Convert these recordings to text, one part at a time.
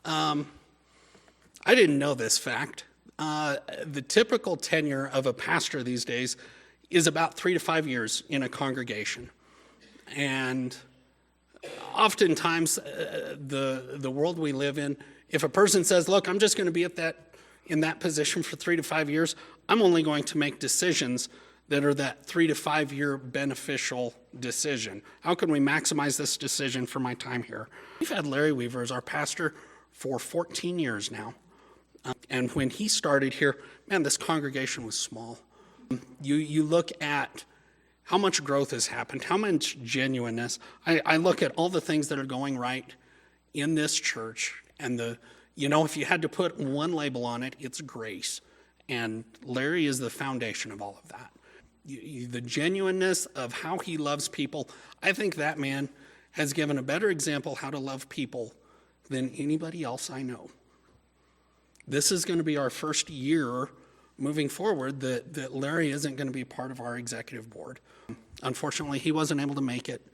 I didn't know this fact. The typical tenure of a pastor these days is about 3 to 5 years in a congregation. And oftentimes, the world we live in, if a person says, look, I'm just going to be in that position for 3 to 5 years, I'm only going to make decisions that are that 3 to 5 year beneficial decision. How can we maximize this decision for my time here? We've had Larry Weaver as our pastor for 14 years now. And when he started here, man, this congregation was small. You look at how much growth has happened, how much genuineness. I look at all the things that are going right in this church, and if you had to put one label on it, it's grace. And Larry is the foundation of all of that. The genuineness of how he loves people, I think that man has given a better example how to love people than anybody else I know. This is going to be our first year moving forward that Larry isn't going to be part of our executive board. Unfortunately, he wasn't able to make it.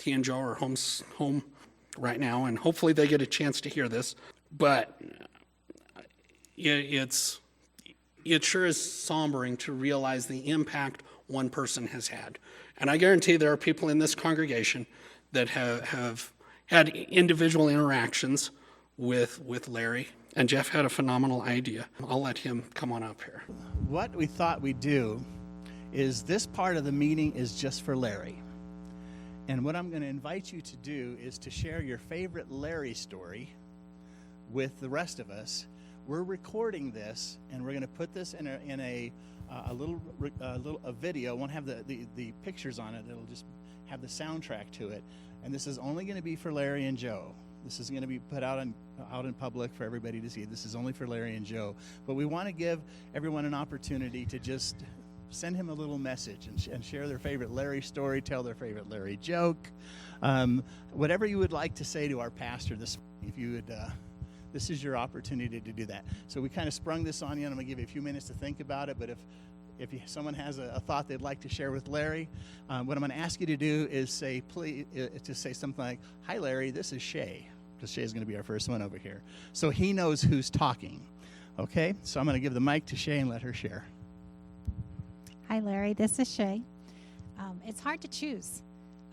He and Joe are home right now, and hopefully they get a chance to hear this. But it sure is sombering to realize the impact one person has had. And I guarantee there are people in this congregation that have had individual interactions with Larry. And Jeff had a phenomenal idea. I'll let him come on up here. What we thought we'd do is this part of the meeting is just for Larry. And what I'm going to invite you to do is to share your favorite Larry story with the rest of us. We're recording this, and we're going to put this in a little video. It won't have the pictures on it. It'll just have the soundtrack to it. And this is only going to be for Larry and Joe. This is going to be put out in public for everybody to see. This is only for Larry and Joe. But we want to give everyone an opportunity to just send him a little message and share their favorite Larry story, tell their favorite Larry joke, whatever you would like to say to our pastor this this is your opportunity to do that. So we kind of sprung this on you, and I'm going to give you a few minutes to think about it. But if someone has a thought they'd like to share with Larry, what I'm going to ask you to do is say something like, "Hi, Larry, this is Shay," because Shay's going to be our first one over here. So he knows who's talking. Okay? So I'm going to give the mic to Shay and let her share. Hi, Larry. This is Shay. It's hard to choose.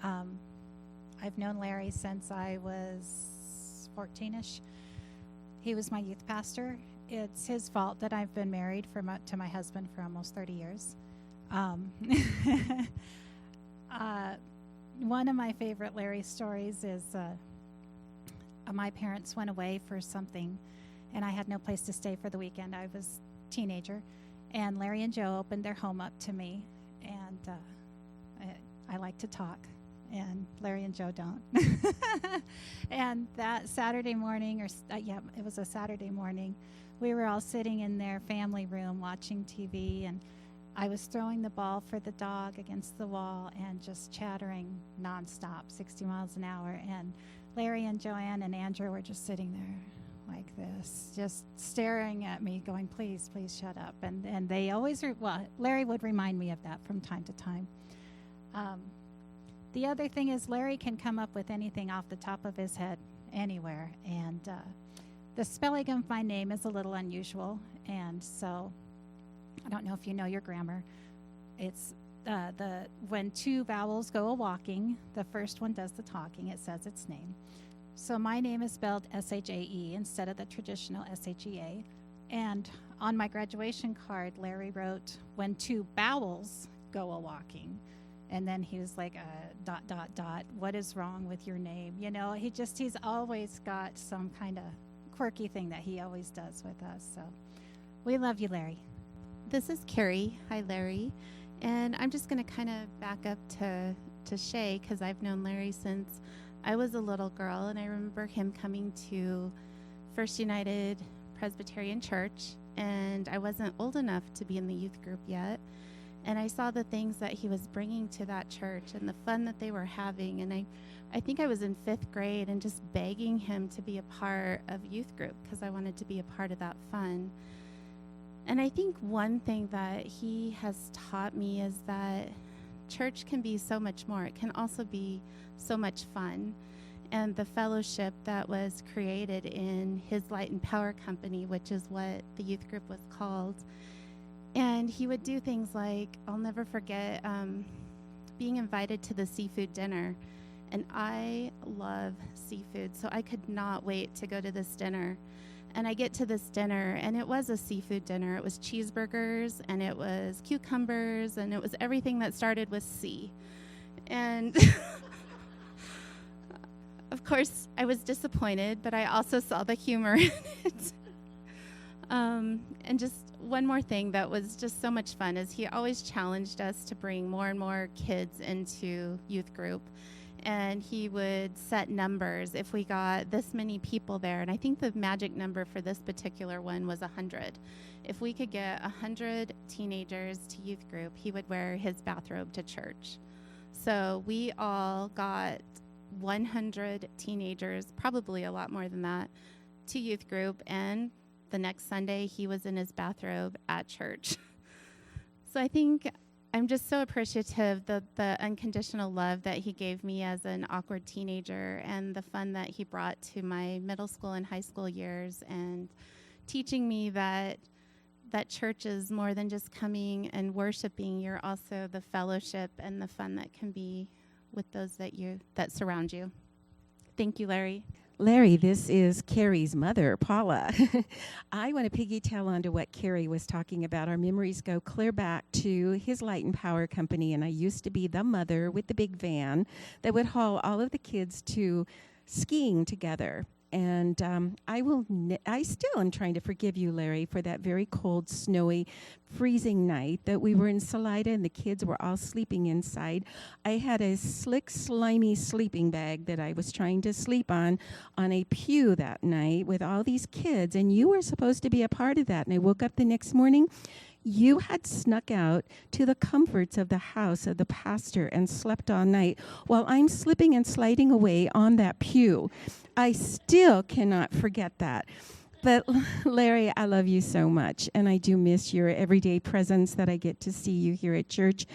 I've known Larry since I was 14-ish. He was my youth pastor. It's his fault that I've been married to my husband for almost 30 years. One of my favorite Larry stories is my parents went away for something, and I had no place to stay for the weekend. I was a teenager, and Larry and Joe opened their home up to me, and I like to talk, and Larry and Joe don't. And that Saturday morning, it was a Saturday morning, we were all sitting in their family room watching TV, and I was throwing the ball for the dog against the wall and just chattering nonstop, 60 miles an hour. And Larry and Joanne and Andrew were just sitting there like this, just staring at me, going, please, please shut up. And they always, Larry would remind me of that from time to time. The other thing is Larry can come up with anything off the top of his head anywhere. And the spelling of my name is a little unusual. And so I don't know if you know your grammar. It's when two vowels go a-walking, the first one does the talking. It says its name. So my name is spelled S-H-A-E instead of the traditional S-H-E-A. And on my graduation card, Larry wrote, when two vowels go a-walking. And then he was like, ... what is wrong with your name? You know, he's always got some kind of quirky thing that he always does with us. So we love you, Larry. This is Carrie. Hi, Larry. And I'm just going to kind of back up to Shay, because I've known Larry since I was a little girl, and I remember him coming to First United Presbyterian Church, and I wasn't old enough to be in the youth group yet. And I saw the things that he was bringing to that church and the fun that they were having. And I think I was in 5th grade and just begging him to be a part of youth group because I wanted to be a part of that fun. And I think one thing that he has taught me is that church can be so much more. It can also be so much fun. and the fellowship that was created in his Light and Power Company, which is what the youth group was called. And he would do things like, I'll never forget being invited to the seafood dinner. And I love seafood, so I could not wait to go to this dinner. And I get to this dinner, and it was a seafood dinner. It was cheeseburgers, and it was cucumbers, and it was everything that started with C. And of course, I was disappointed, but I also saw the humor in it. And just one more thing that was just so much fun is he always challenged us to bring more and more kids into youth group. And he would set numbers if we got this many people there. And I think the magic number for this particular one was 100. If we could get 100 teenagers to youth group, he would wear his bathrobe to church. So we all got 100 teenagers, probably a lot more than that, to youth group. And the next Sunday, he was in his bathrobe at church. So I think I'm just so appreciative of the unconditional love that he gave me as an awkward teenager and the fun that he brought to my middle school and high school years, and teaching me that church is more than just coming and worshiping. You're also the fellowship and the fun that can be with those that surround you. Thank you, Larry. Larry, this is Carrie's mother, Paula. I want to piggytail onto what Carrie was talking about. Our memories go clear back to his Light and Power Company, and I used to be the mother with the big van that would haul all of the kids to skiing together. And I still am trying to forgive you, Larry, for that very cold, snowy, freezing night that we were in Salida and the kids were all sleeping inside. I had a slick, slimy sleeping bag that I was trying to sleep on a pew that night with all these kids, and you were supposed to be a part of that. And I woke up the next morning. You had snuck out to the comforts of the house of the pastor and slept all night while I'm slipping and sliding away on that pew. I still cannot forget that. But Larry, I love you so much, and I do miss your everyday presence that I get to see you here at church.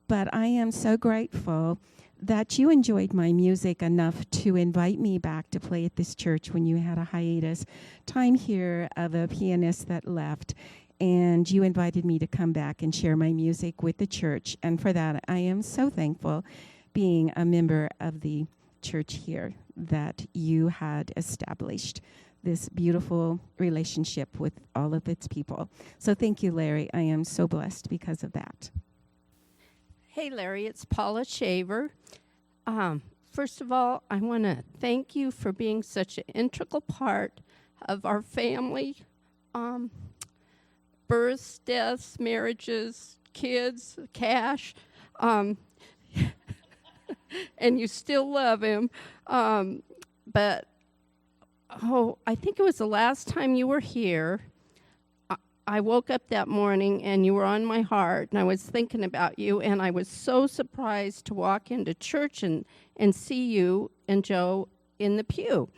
But I am so grateful that you enjoyed my music enough to invite me back to play at this church when you had a hiatus time here of a pianist that left. And you invited me to come back and share my music with the church. And for that, I am so thankful, being a member of the church here, that you had established this beautiful relationship with all of its people. So thank you, Larry. I am so blessed because of that. Hey, Larry, it's Paula Shaver. First of all, I want to thank you for being such an integral part of our family. Births, deaths, marriages, kids, cash, and you still love him. But I think it was the last time you were here. I woke up that morning and you were on my heart, and I was thinking about you, and I was so surprised to walk into church and see you and Joe in the pew.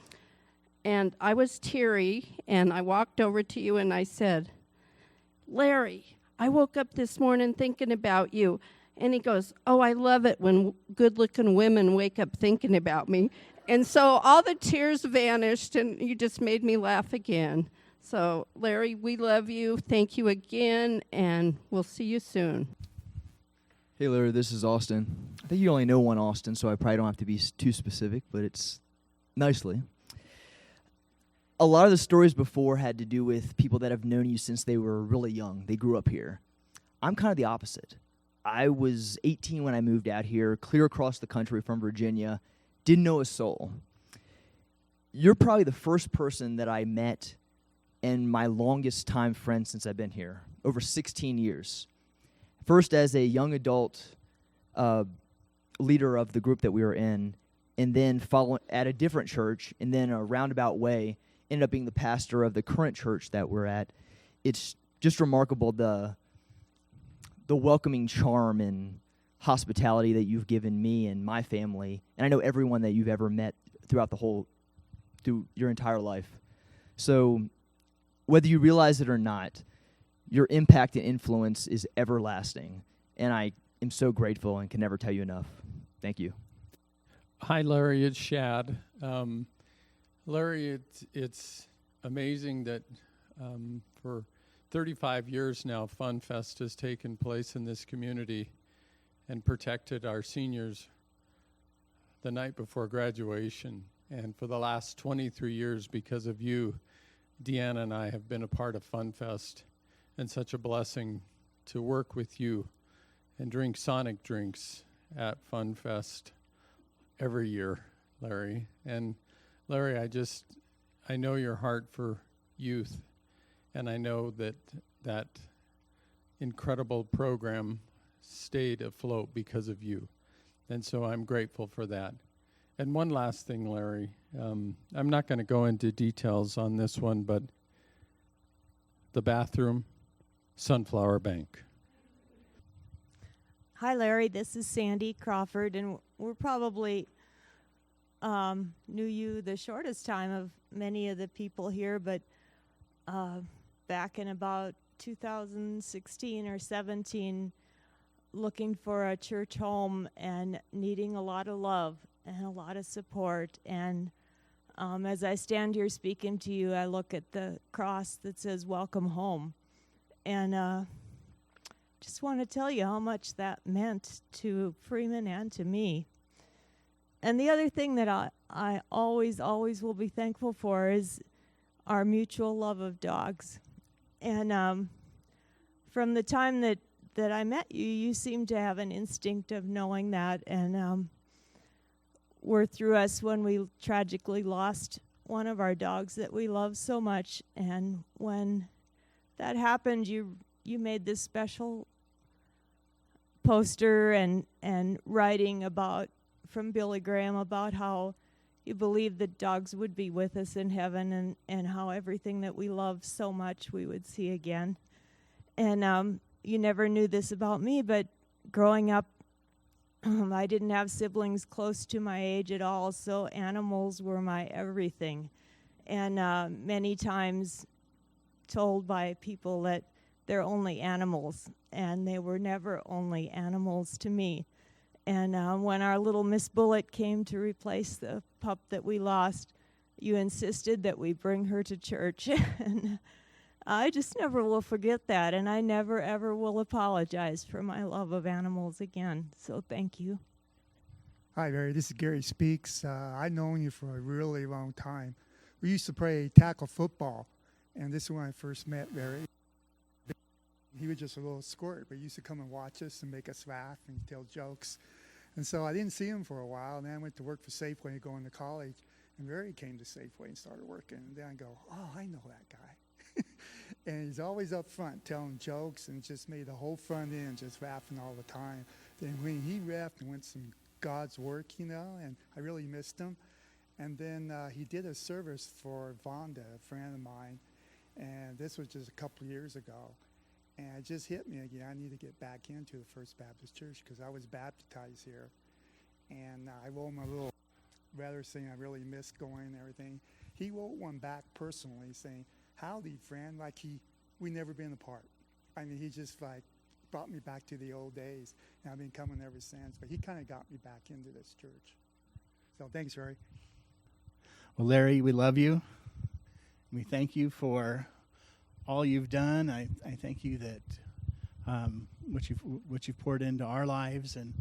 And I was teary, and I walked over to you and I said, Larry, I woke up this morning thinking about you. And he goes, oh, I love it when good-looking women wake up thinking about me. And so all the tears vanished, and you just made me laugh again. So, Larry, we love you. Thank you again, and we'll see you soon. Hey, Larry, this is Austin. I think you only know one Austin, so I probably don't have to be too specific, but it's nicely. A lot of the stories before had to do with people that have known you since they were really young. They grew up here. I'm kind of the opposite. I was 18 when I moved out here, clear across the country from Virginia, didn't know a soul. You're probably the first person that I met and my longest time friend since I've been here, over 16 years. First as a young adult leader of the group that we were in, and then following at a different church, and then a roundabout way, ended up being the pastor of the current church that we're at. It's just remarkable the welcoming charm and hospitality that you've given me and my family, and I know everyone that you've ever met through your entire life. So whether you realize it or not, your impact and influence is everlasting, and I am so grateful and can never tell you enough. Thank you. Hi, Larry. It's Shad. Larry, it's amazing that for 35 years now, FunFest has taken place in this community and protected our seniors the night before graduation. And for the last 23 years, because of you, Deanna and I have been a part of FunFest, and such a blessing to work with you and drink Sonic drinks at FunFest every year, Larry. And Larry, I know your heart for youth, and I know that that incredible program stayed afloat because of you. And so I'm grateful for that. And one last thing, Larry. I'm not going to go into details on this one, but the bathroom, Sunflower Bank. Hi, Larry. This is Sandy Crawford, and we're probably knew you the shortest time of many of the people here, but back in about 2016 or 17, looking for a church home and needing a lot of love and a lot of support. And as I stand here speaking to you, I look at the cross that says "Welcome Home," and just want to tell you how much that meant to Freeman and to me. And the other thing that I always will be thankful for is our mutual love of dogs. And from the time that I met you, you seemed to have an instinct of knowing that, and were through us when we tragically lost one of our dogs that we love so much. And when that happened, you made this special poster and writing about from Billy Graham about how you believed that dogs would be with us in heaven, and how everything that we love so much we would see again. And you never knew this about me, but growing up, I didn't have siblings close to my age at all, so animals were my everything. And many times told by people that they're only animals, and they were never only animals to me. And when our little Miss Bullet came to replace the pup that we lost, you insisted that we bring her to church. And I just never will forget that, and I never, ever will apologize for my love of animals again. So thank you. Hi, Larry. This is Gary Speaks. I've known you for a really long time. We used to play tackle football, and this is when I first met Larry. He was just a little squirt, but he used to come and watch us and make us laugh and tell jokes. And so I didn't see him for a while, and then I went to work for Safeway going to college, and Larry came to Safeway and started working. And then I go, oh, I know that guy. And he's always up front telling jokes, and just made the whole front end just laughing all the time. Then when he left and went some God's work, and I really missed him. And then he did a service for Vonda, a friend of mine, and this was just a couple of years ago. And it just hit me again. I need to get back into the First Baptist Church because I was baptized here. And I wrote him a little letter saying I really missed going and everything. He wrote one back personally saying, howdy, friend, like we never been apart. I mean, he just like brought me back to the old days. And I've been coming ever since. But he kind of got me back into this church. So thanks, Larry. Well, Larry, we love you. We thank you for all you've done. I thank you that what you've poured into our lives. And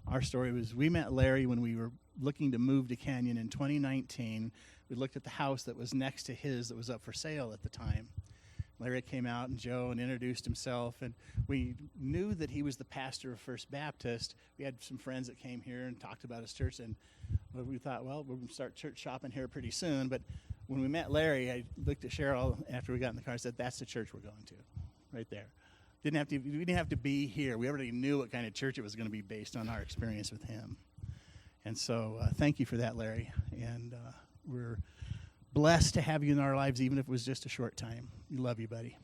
our story was, we met Larry when we were looking to move to Canyon in 2019. We looked at the house that was next to his that was up for sale at the time. Larry came out and Joe and introduced himself, and we knew that he was the pastor of First Baptist. We had some friends that came here and talked about his church, and we thought, well, we're going to start church shopping here pretty soon. But when we met Larry, I looked at Cheryl after we got in the car and said, that's the church we're going to, right there. We didn't have to be here. We already knew what kind of church it was going to be based on our experience with him. And so thank you for that, Larry. And we're blessed to have you in our lives, even if it was just a short time. We love you, buddy.